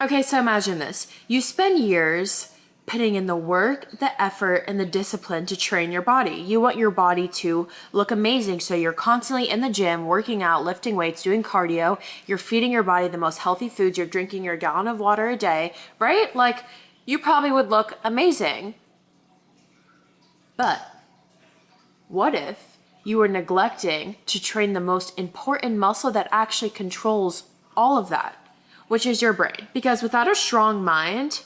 Okay, so imagine this. You spend years putting in the work, the effort, and the discipline to train your body. You want your body to look amazing, so you're constantly in the gym, working out, lifting weights, doing cardio. You're feeding your body the most healthy foods. You're drinking your gallon of water a day, right? Like, you probably would look amazing. But what if you were neglecting to train the most important muscle that actually controls all of that, which is your brain? Because without a strong mind,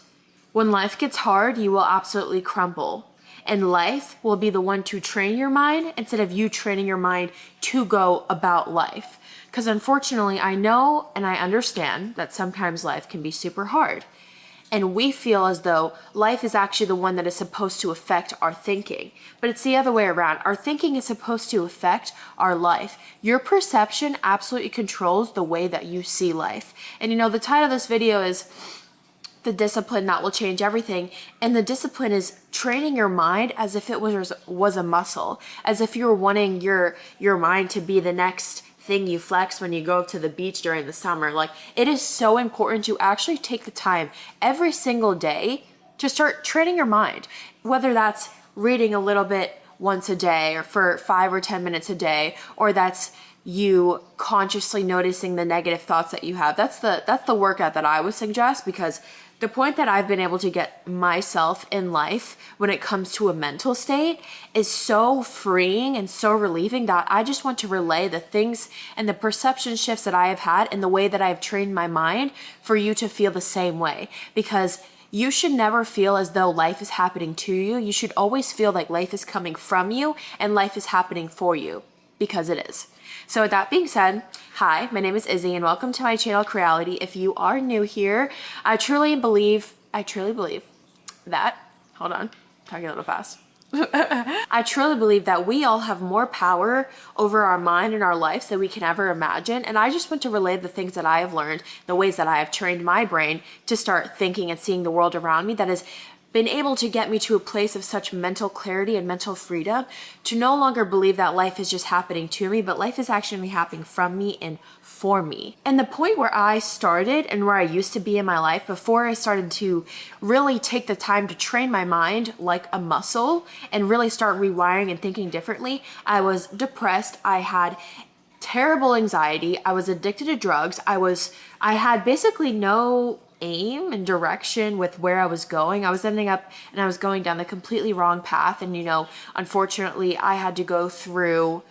when life gets hard, you will absolutely crumble. And life will be the one to train your mind instead of you training your mind to go about life. Because unfortunately, I know and I understand that sometimes life can be super hard. And we feel as though life is actually the one that is supposed to affect our thinking. But it's the other way around. Our thinking is supposed to affect our life. Your perception absolutely controls the way that you see life. And you know, the title of this video is The Discipline That Will Change Everything. And the discipline is training your mind as if it was a muscle, as if you were wanting your mind to be the next thing you flex when you go to the beach during the summer. Like, it is so important to actually take the time every single day to start training your mind, whether that's reading a little bit once a day or for 5 or 10 minutes a day, or that's you consciously noticing the negative thoughts that you have. That's the workout that I would suggest, because the point that I've been able to get myself in life when it comes to a mental state is so freeing and so relieving that I just want to relay the things and the perception shifts that I have had and the way that I've trained my mind for you to feel the same way. Because you should never feel as though life is happening to you. You should always feel like life is coming from you and life is happening for you, because it is. So with that being said, hi, my name is Izzy and welcome to my channel, Creality. If you are new here, I truly believe that, hold on, talking a little fast. I truly believe that we all have more power over our mind and our lives than we can ever imagine. And I just want to relay the things that I have learned, the ways that I have trained my brain to start thinking and seeing the world around me that has been able to get me to a place of such mental clarity and mental freedom to no longer believe that life is just happening to me, but life is actually happening from me and for me. And the point where I started and where I used to be in my life before I started to really take the time to train my mind like a muscle and really start rewiring and thinking differently, I was depressed. I had terrible anxiety. I was addicted to drugs. I had basically no aim and direction with where I was going. I was ending up and I was going down the completely wrong path. And, you know, unfortunately, I had to go through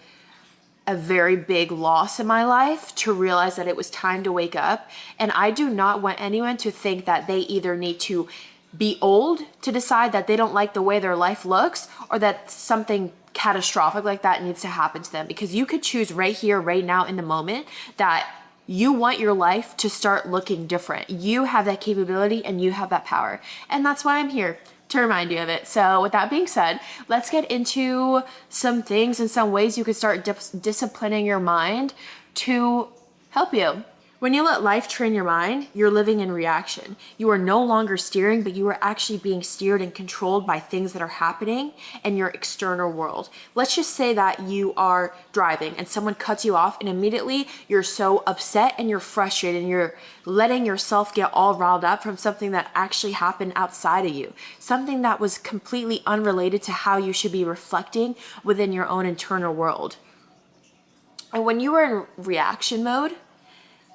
a very big loss in my life to realize that it was time to wake up. And I do not want anyone to think that they either need to be old to decide that they don't like the way their life looks, or that something catastrophic like that needs to happen to them. Because you could choose right here, right now in the moment that you want your life to start looking different. You have that capability and you have that power. And that's why I'm here, to remind you of it. So with that being said, let's get into some things and some ways you could start disciplining your mind to help you. When you let life train your mind, you're living in reaction. You are no longer steering, but you are actually being steered and controlled by things that are happening in your external world. Let's just say that you are driving and someone cuts you off and immediately you're so upset and you're frustrated and you're letting yourself get all riled up from something that actually happened outside of you. Something that was completely unrelated to how you should be reflecting within your own internal world. And when you are in reaction mode,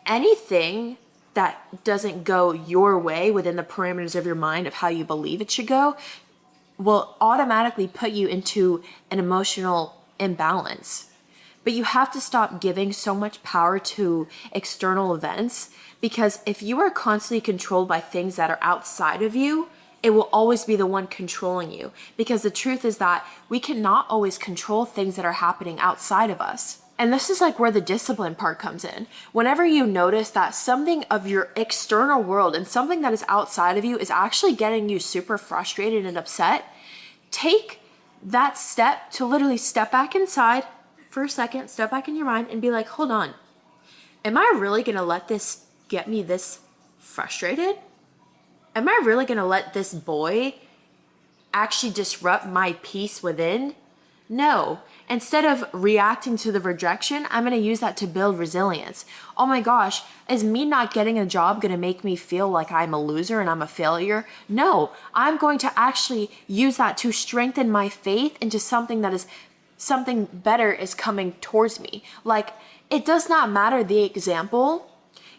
anything that doesn't go your way within the parameters of your mind of how you believe it should go will automatically put you into an emotional imbalance. But you have to stop giving so much power to external events, because if you are constantly controlled by things that are outside of you, it will always be the one controlling you. Because the truth is that we cannot always control things that are happening outside of us. And this is like where the discipline part comes in. Whenever you notice that something of your external world and something that is outside of you is actually getting you super frustrated and upset, take that step to literally step back inside for a second, step back in your mind and be like, hold on, am I really gonna let this get me this frustrated? Am I really gonna let this boy actually disrupt my peace within No. Instead of reacting to the rejection, I'm going to use that to build resilience. Oh my gosh, is me not getting a job going to make me feel like I'm a loser and I'm a failure? No, I'm going to actually use that to strengthen my faith into something that is something better is coming towards me. Like, it does not matter the example.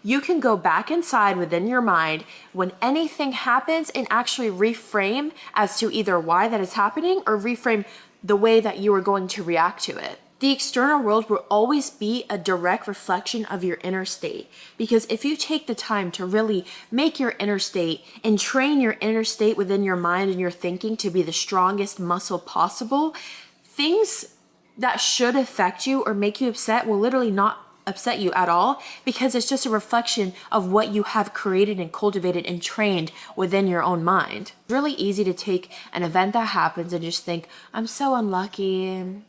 You can go back inside within your mind when anything happens and actually reframe as to either why that is happening or reframe the way that you are going to react to it. The external world will always be a direct reflection of your inner state, because if you take the time to really make your inner state and train your inner state within your mind and your thinking to be the strongest muscle possible, things that should affect you or make you upset will literally not upset you at all, because it's just a reflection of what you have created and cultivated and trained within your own mind. It's really easy to take an event that happens and just think, I'm so unlucky.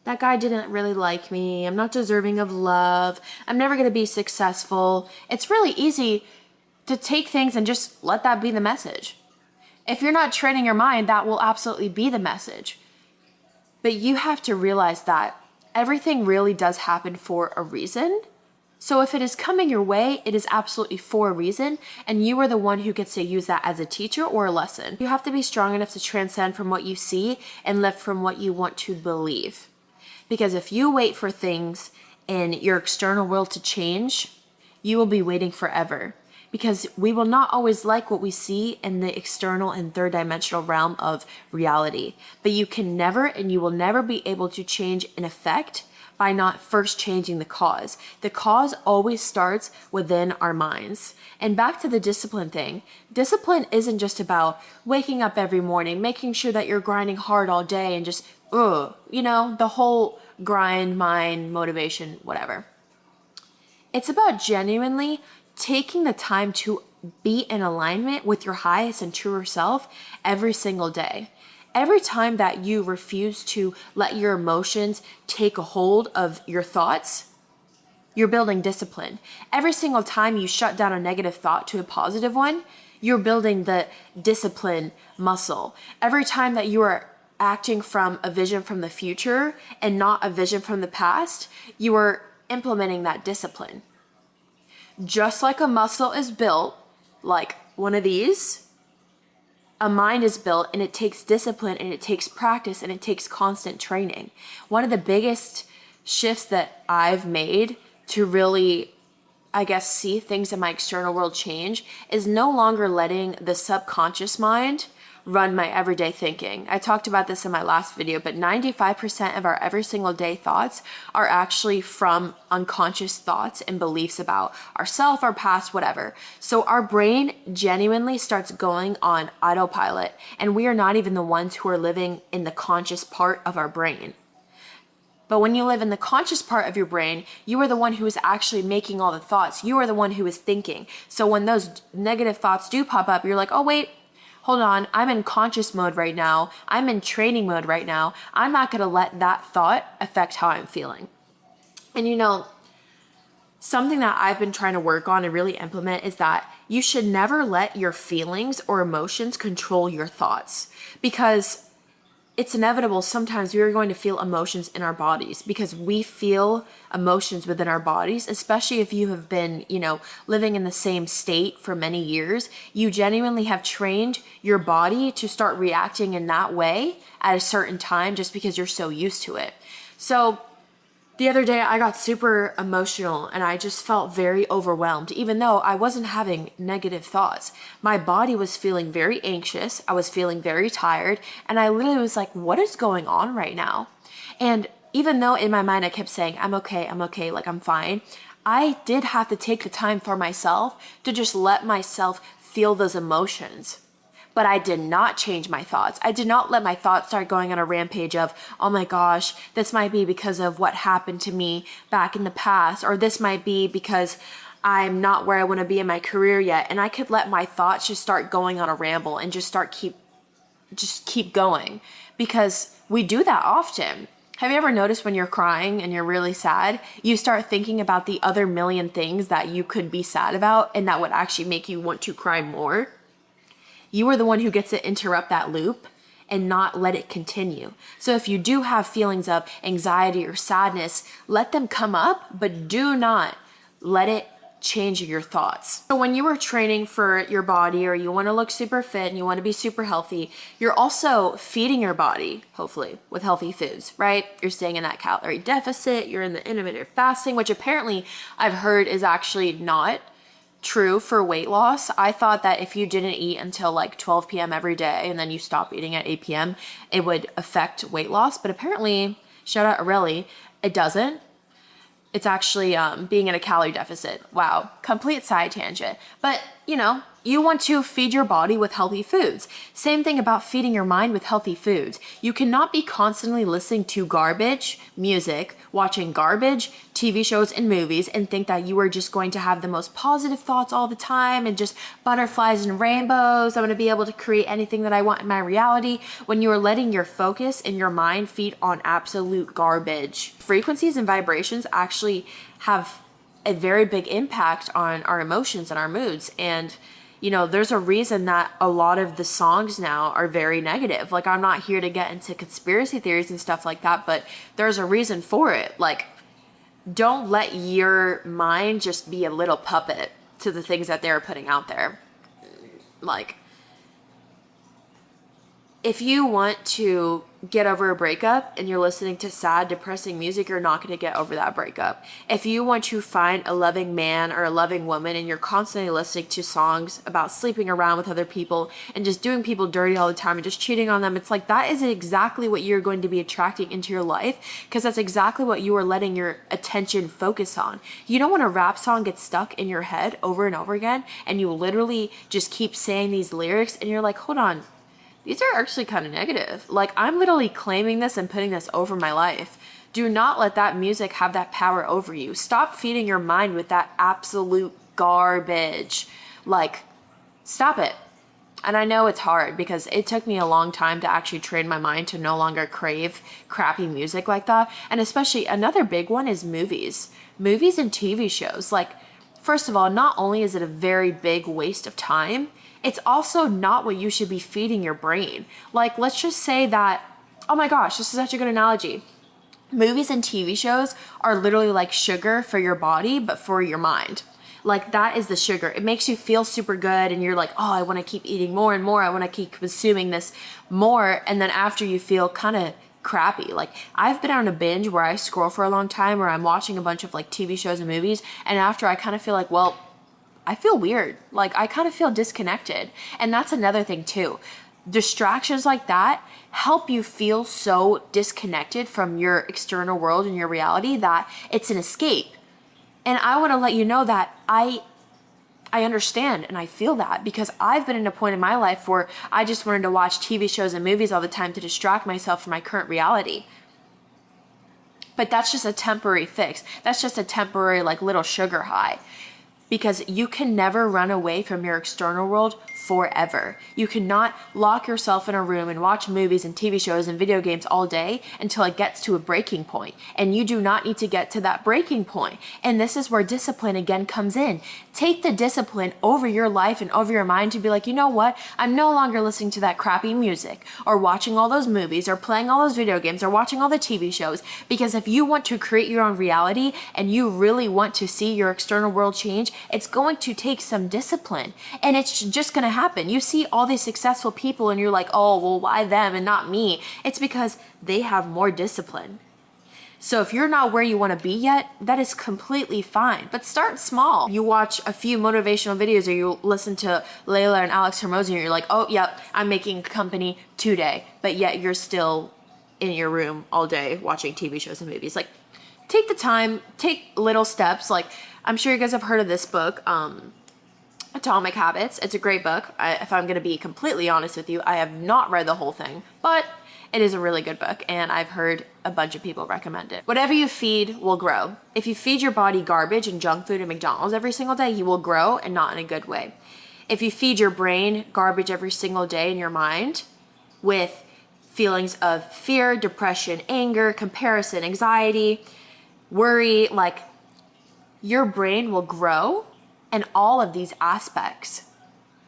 That guy didn't really like me. I'm not deserving of love. I'm never going to be successful. It's really easy to take things and just let that be the message. If you're not training your mind, that will absolutely be the message. But you have to realize that everything really does happen for a reason. So if it is coming your way, it is absolutely for a reason, and you are the one who gets to use that as a teacher or a lesson. You have to be strong enough to transcend from what you see and live from what you want to believe. Because if you wait for things in your external world to change, you will be waiting forever. Because we will not always like what we see in the external and third dimensional realm of reality. But you can never and you will never be able to change an effect by not first changing the cause. The cause always starts within our minds. And back to the discipline thing. Discipline isn't just about waking up every morning, making sure that you're grinding hard all day and just, the whole grind, mind, motivation, whatever. It's about genuinely taking the time to be in alignment with your highest and truer self every single day. Every time that you refuse to let your emotions take a hold of your thoughts, you're building discipline. Every single time you shut down a negative thought to a positive one, you're building the discipline muscle. Every time that you are acting from a vision from the future and not a vision from the past, you are implementing that discipline. Just like a muscle is built, like one of these, a mind is built, and it takes discipline and it takes practice and it takes constant training. One of the biggest shifts that I've made to really, see things in my external world change is no longer letting the subconscious mind run my everyday thinking. I talked about this in my last video, but 95% of our every single day thoughts are actually from unconscious thoughts and beliefs about ourselves, our past, whatever. So our brain genuinely starts going on autopilot, and we are not even the ones who are living in the conscious part of our brain. But when you live in the conscious part of your brain, you are the one who is actually making all the thoughts. You are the one who is thinking. So when those negative thoughts do pop up, you're like, oh wait, hold on, I'm in conscious mode right now. I'm in training mode right now. I'm not going to let that thought affect how I'm feeling. And something that I've been trying to work on and really implement is that you should never let your feelings or emotions control your thoughts, because it's inevitable. Sometimes we are going to feel emotions in our bodies because we feel emotions within our bodies, especially if you have been, living in the same state for many years. You genuinely have trained your body to start reacting in that way at a certain time just because you're so used to it. So the other day I got super emotional and I just felt very overwhelmed, even though I wasn't having negative thoughts. My body was feeling very anxious. I was feeling very tired. And I literally was like, what is going on right now? And even though in my mind I kept saying, I'm okay, like I'm fine, I did have to take the time for myself to just let myself feel those emotions. But I did not change my thoughts. I did not let my thoughts start going on a rampage of, oh my gosh, this might be because of what happened to me back in the past, or this might be because I'm not where I want to be in my career yet. And I could let my thoughts just start going on a ramble and just keep going, because we do that often. Have you ever noticed when you're crying and you're really sad, you start thinking about the other million things that you could be sad about and that would actually make you want to cry more? You are the one who gets to interrupt that loop and not let it continue. So if you do have feelings of anxiety or sadness, let them come up, but do not let it change your thoughts. So when you are training for your body, or you want to look super fit and you want to be super healthy, you're also feeding your body, hopefully, with healthy foods, right? You're staying in that calorie deficit, you're in the intermittent fasting, which apparently I've heard is actually not true for weight loss. I thought that if you didn't eat until like 12 p.m. every day and then you stop eating at 8 p.m., it would affect weight loss. But apparently, shout out Aurelie, it doesn't. It's actually being in a calorie deficit. Wow, complete side tangent. But you know, you want to feed your body with healthy foods. Same thing about feeding your mind with healthy foods. You cannot be constantly listening to garbage music, watching garbage TV shows and movies, and think that you are just going to have the most positive thoughts all the time and just butterflies and rainbows. I'm going to be able to create anything that I want in my reality, when you are letting your focus and your mind feed on absolute garbage. Frequencies and vibrations actually have a very big impact on our emotions and our moods. And you know, there's a reason that a lot of the songs now are very negative. Like, I'm not here to get into conspiracy theories and stuff like that, but there's a reason for it. Like, don't let your mind just be a little puppet to the things that they're putting out there. Like, if you want to get over a breakup and you're listening to sad, depressing music, you're not going to get over that breakup. If you want to find a loving man or a loving woman and you're constantly listening to songs about sleeping around with other people and just doing people dirty all the time and just cheating on them, it's like, that is exactly what you're going to be attracting into your life, because that's exactly what you are letting your attention focus on. You don't want a rap song get stuck in your head over and over again, and you literally just keep saying these lyrics and you're like, hold on, these are actually kind of negative. Like, I'm literally claiming this and putting this over my life. Do not let that music have that power over you. Stop feeding your mind with that absolute garbage. Like, stop it. And I know it's hard, because it took me a long time to actually train my mind to no longer crave crappy music like that. And especially another big one is movies. Movies and TV shows. Like, first of all, not only is it a very big waste of time, it's also not what you should be feeding your brain. Like, let's just say that, oh my gosh, this is such a good analogy. Movies and TV shows are literally like sugar for your body, but for your mind. Like, that is the sugar. It makes you feel super good, and you're like, oh, I want to keep eating more and more. I want to keep consuming this more. And then after, you feel kind of crappy. Like, I've been on a binge where I scroll for a long time, where I'm watching a bunch of like TV shows and movies, and after, I kind of feel like, well, I feel weird. Like, I kind of feel disconnected. And that's another thing too. Distractions like that help you feel so disconnected from your external world and your reality that it's an escape. And I want to let you know that I understand and I feel that, because I've been in a point in my life where I just wanted to watch TV shows and movies all the time to distract myself from my current reality. But that's just a temporary fix. That's just a temporary, like, little sugar high. Because you can never run away from your external world forever. You cannot lock yourself in a room and watch movies and TV shows and video games all day until it gets to a breaking point. And you do not need to get to that breaking point. And this is where discipline again comes in. Take the discipline over your life and over your mind to be like, you know what? I'm no longer listening to that crappy music, or watching all those movies, or playing all those video games, or watching all the TV shows. Because if you want to create your own reality and you really want to see your external world change, it's going to take some discipline, and it's just going to happen. You see all these successful people and you're like, oh, well, why them and not me? It's because they have more discipline. So if you're not where you want to be yet, that is completely fine. But start small. You watch a few motivational videos, or you listen to Layla and Alex Hormozy, and you're like, oh, yep, I'm making a company today. But yet you're still in your room all day watching TV shows and movies. Like, take the time, take little steps. Like, I'm sure you guys have heard of this book, Atomic Habits. It's a great book. If I'm going to be completely honest with you, I have not read the whole thing, but it is a really good book, and I've heard a bunch of people recommend it. Whatever you feed will grow. If you feed your body garbage and junk food and McDonald's every single day, you will grow, and not in a good way. If you feed your brain garbage every single day in your mind with feelings of fear, depression, anger, comparison, anxiety, worry, like, your brain will grow in all of these aspects.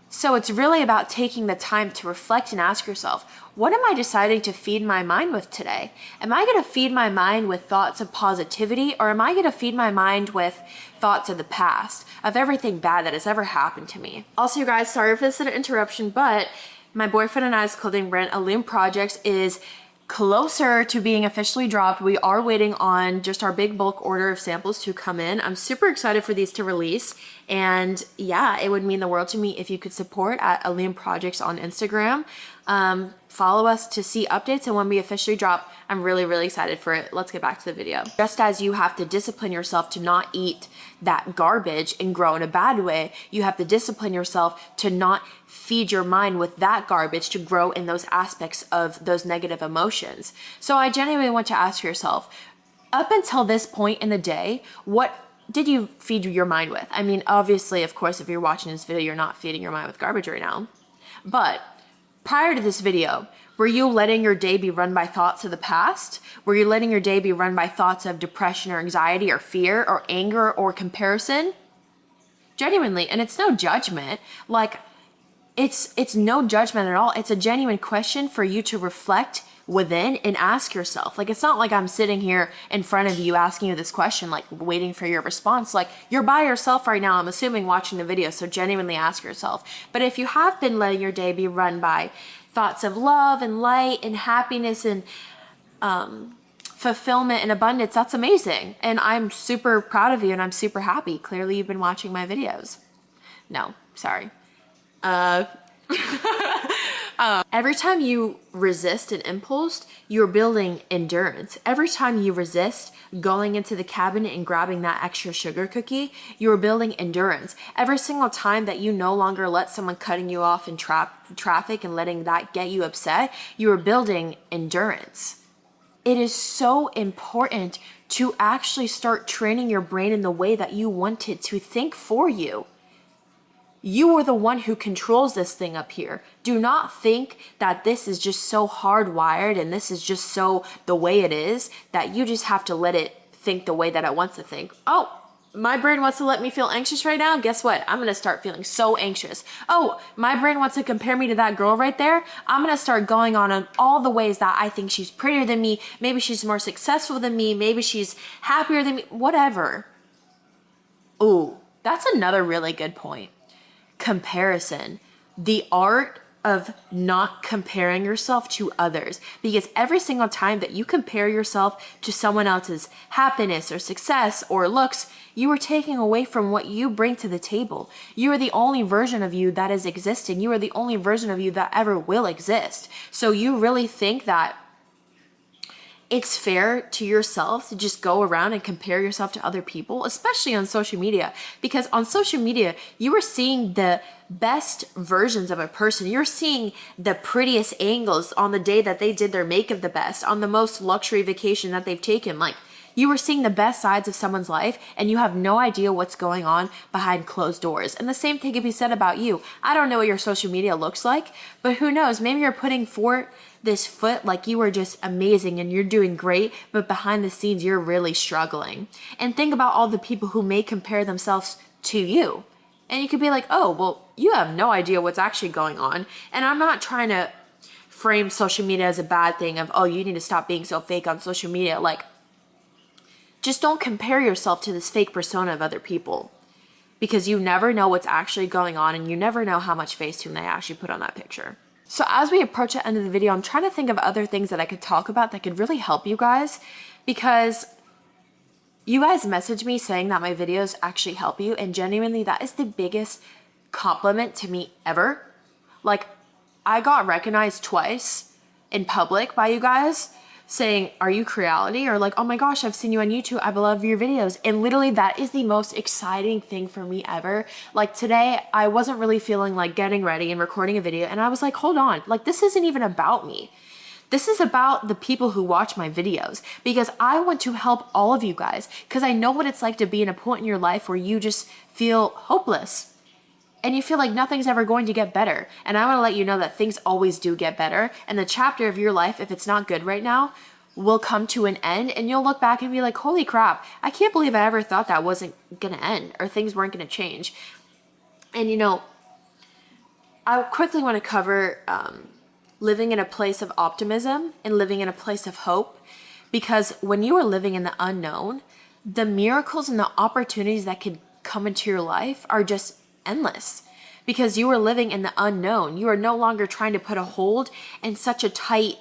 So it's really about taking the time to reflect and ask yourself, what am I deciding to feed my mind with today? Am I going to feed my mind with thoughts of positivity, or am I going to feed my mind with thoughts of the past, of everything bad that has ever happened to me? Also, you guys, sorry if this is an interruption, but my boyfriend and I's clothing brand, Illume Projects, is closer to being officially dropped. We are waiting on just our big bulk order of samples to come in. I'm super excited for these to release. And yeah, it would mean the world to me if you could support at Illume Projects on Instagram. Follow us to see updates, and when we officially drop, I'm really, really excited for it. Let's get back to the video. Just as you have to discipline yourself to not eat that garbage and grow in a bad way, you have to discipline yourself to not feed your mind with that garbage to grow in those aspects of those negative emotions. So I genuinely want to ask yourself, up until this point in the day, what did you feed your mind with? I mean, obviously, of course, if you're watching this video, you're not feeding your mind with garbage right now. But prior to this video, were you letting your day be run by thoughts of the past? Were you letting your day be run by thoughts of depression or anxiety or fear or anger or comparison? Genuinely, and it's no judgment. Like, it's no judgment at all. It's a genuine question for you to reflect within and ask yourself. Like, it's not like I'm sitting here in front of you asking you this question, like waiting for your response. Like, you're by yourself right now, I'm assuming, watching the video, so genuinely ask yourself. But if you have been letting your day be run by thoughts of love and light and happiness and fulfillment and abundance, that's amazing. And I'm super proud of you, and I'm super happy. Clearly you've been watching my videos. No, sorry. Every time you resist an impulse, you're building endurance. Every time you resist going into the cabinet and grabbing that extra sugar cookie, you're building endurance. Every single time that you no longer let someone cutting you off in traffic and letting that get you upset, you are building endurance. It is so important to actually start training your brain in the way that you want it to think for you. You are the one who controls this thing up here. Do not think that this is just so hardwired and this is just so the way it is that you just have to let it think the way that it wants to think. Oh, my brain wants to let me feel anxious right now. Guess what? I'm going to start feeling so anxious. Oh, my brain wants to compare me to that girl right there. I'm going to start going on all the ways that I think she's prettier than me. Maybe she's more successful than me. Maybe she's happier than me. Whatever. Ooh, that's another really good point. Comparison, the art of not comparing yourself to others, because every single time that you compare yourself to someone else's happiness or success or looks, you are taking away from what you bring to the table. You are the only version of you that is existing. You are the only version of you that ever will exist. So you really think that it's fair to yourself to just go around and compare yourself to other people, especially on social media, because on social media, you are seeing the best versions of a person. You're seeing the prettiest angles on the day that they did their makeup the best, on the most luxury vacation that they've taken. Like, you are seeing the best sides of someone's life, and you have no idea what's going on behind closed doors. And the same thing can be said about you. I don't know what your social media looks like, but who knows? Maybe you're putting forth this foot like you are just amazing and you're doing great, but behind the scenes, you're really struggling. And think about all the people who may compare themselves to you. And you could be like, oh, well, you have no idea what's actually going on. And I'm not trying to frame social media as a bad thing of, oh, you need to stop being so fake on social media. Like, just don't compare yourself to this fake persona of other people, because you never know what's actually going on, and you never know how much Facetune they actually put on that picture. So as we approach the end of the video, I'm trying to think of other things that I could talk about that could really help you guys, because you guys message me saying that my videos actually help you, and genuinely that is the biggest compliment to me ever. Like, I got recognized twice in public by you guys saying, are you Creality? Or like, oh my gosh, I've seen you on YouTube, I love your videos. And literally that is the most exciting thing for me ever. Like, today, I wasn't really feeling like getting ready and recording a video, and I was like, hold on, like, this isn't even about me. This is about the people who watch my videos, because I want to help all of you guys, because I know what it's like to be in a point in your life where you just feel hopeless and you feel like nothing's ever going to get better. And I want to let you know that things always do get better, and the chapter of your life, if it's not good right now, will come to an end, and you'll look back and be like, holy crap, I can't believe I ever thought that wasn't gonna end, or things weren't gonna change. And you know, I quickly want to cover living in a place of optimism and living in a place of hope. Because when you are living in the unknown, the miracles and the opportunities that could come into your life are just endless. Because you are living in the unknown. You are no longer trying to put a hold and such a tight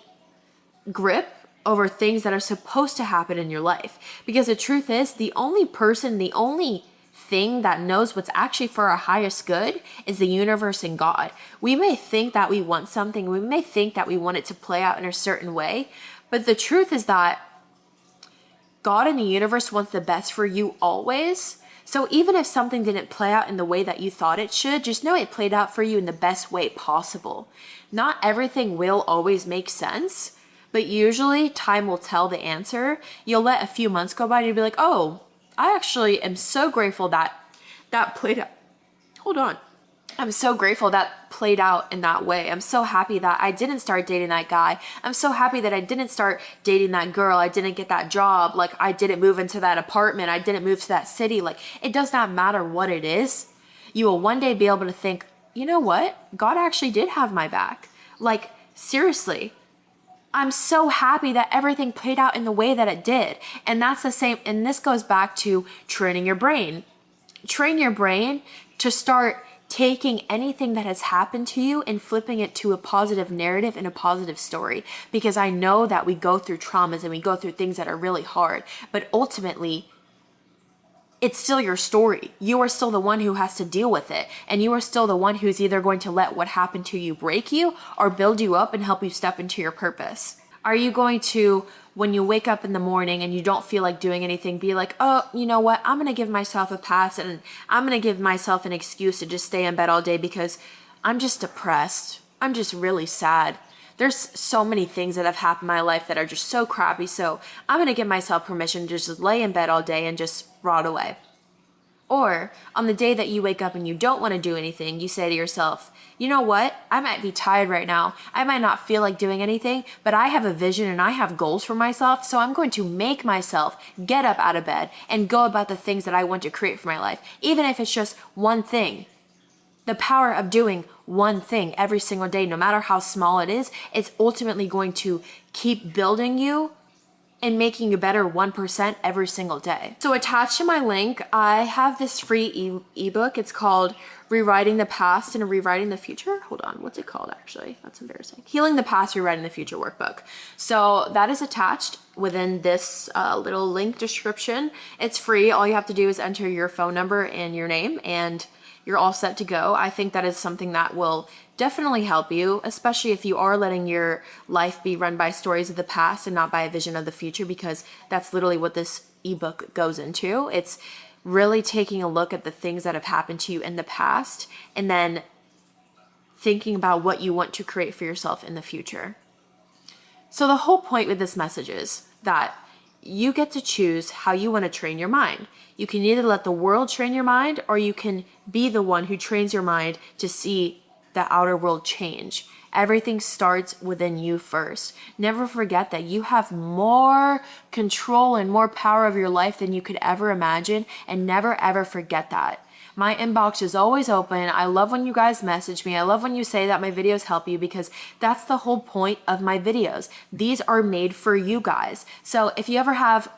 grip over things that are supposed to happen in your life. Because the truth is, the only thing that knows what's actually for our highest good is the universe and God. We may think that we want something, we may think that we want it to play out in a certain way, but the truth is that God and the universe wants the best for you always. So even if something didn't play out in the way that you thought it should, just know it played out for you in the best way possible. Not everything will always make sense, but usually time will tell the answer. You'll let a few months go by and you'll be like, oh, I actually am so grateful that played out. Hold on. I'm so grateful that played out in that way. I'm so happy that I didn't start dating that guy. I'm so happy that I didn't start dating that girl. I didn't get that job. Like, I didn't move into that apartment. I didn't move to that city. Like, it does not matter what it is. You will one day be able to think, you know what? God actually did have my back. Like, seriously. I'm so happy that everything played out in the way that it did. And that's the same. And this goes back to training your brain. Train your brain to start taking anything that has happened to you and flipping it to a positive narrative and a positive story. Because I know that we go through traumas and we go through things that are really hard, but ultimately, it's still your story. You are still the one who has to deal with it. And you are still the one who's either going to let what happened to you break you or build you up and help you step into your purpose. Are you going to, when you wake up in the morning and you don't feel like doing anything, be like, oh, you know what? I'm going to give myself a pass and I'm going to give myself an excuse to just stay in bed all day because I'm just depressed. I'm just really sad. There's so many things that have happened in my life that are just so crappy. So I'm going to give myself permission to just lay in bed all day and just rot away. Or on the day that you wake up and you don't want to do anything, you say to yourself, you know what? I might be tired right now. I might not feel like doing anything, but I have a vision and I have goals for myself. So I'm going to make myself get up out of bed and go about the things that I want to create for my life. Even if it's just one thing. The power of doing one thing every single day, no matter how small it is, it's ultimately going to keep building you and making you better 1% every single day. So attached to my link, I have this free ebook. It's called Rewriting the Past and Rewriting the Future. Hold on, what's it called actually? That's embarrassing. Healing the Past, Rewriting the Future workbook. So that is attached within this little link description. It's free. All you have to do is enter your phone number and your name and you're all set to go. I think that is something that will definitely help you, especially if you are letting your life be run by stories of the past and not by a vision of the future, because that's literally what this ebook goes into. It's really taking a look at the things that have happened to you in the past and then thinking about what you want to create for yourself in the future. So the whole point with this message is that you get to choose how you want to train your mind. You can either let the world train your mind or you can be the one who trains your mind to see the outer world change. Everything starts within you first. Never forget that you have more control and more power of your life than you could ever imagine, and never ever forget that. My inbox is always open. I love when you guys message me. I love when you say that my videos help you, because that's the whole point of my videos. These are made for you guys. So if you ever have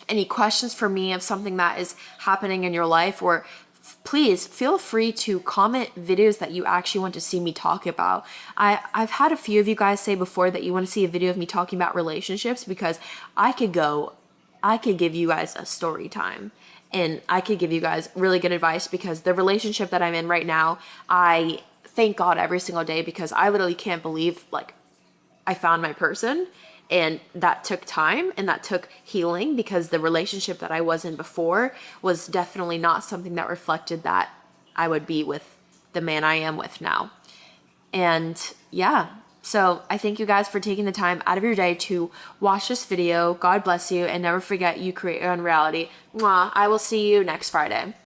any questions for me of something that is happening in your life, or please feel free to comment videos that you actually want to see me talk about. I've had a few of you guys say before that you want to see a video of me talking about relationships, because I could give you guys a story time. And I could give you guys really good advice, because the relationship that I'm in right now, I thank God every single day, because I literally can't believe like I found my person. And that took time and that took healing, because the relationship that I was in before was definitely not something that reflected that I would be with the man I am with now. And yeah, so I thank you guys for taking the time out of your day to watch this video. God bless you, and never forget, you create your own reality. Mwah. I will see you next Friday.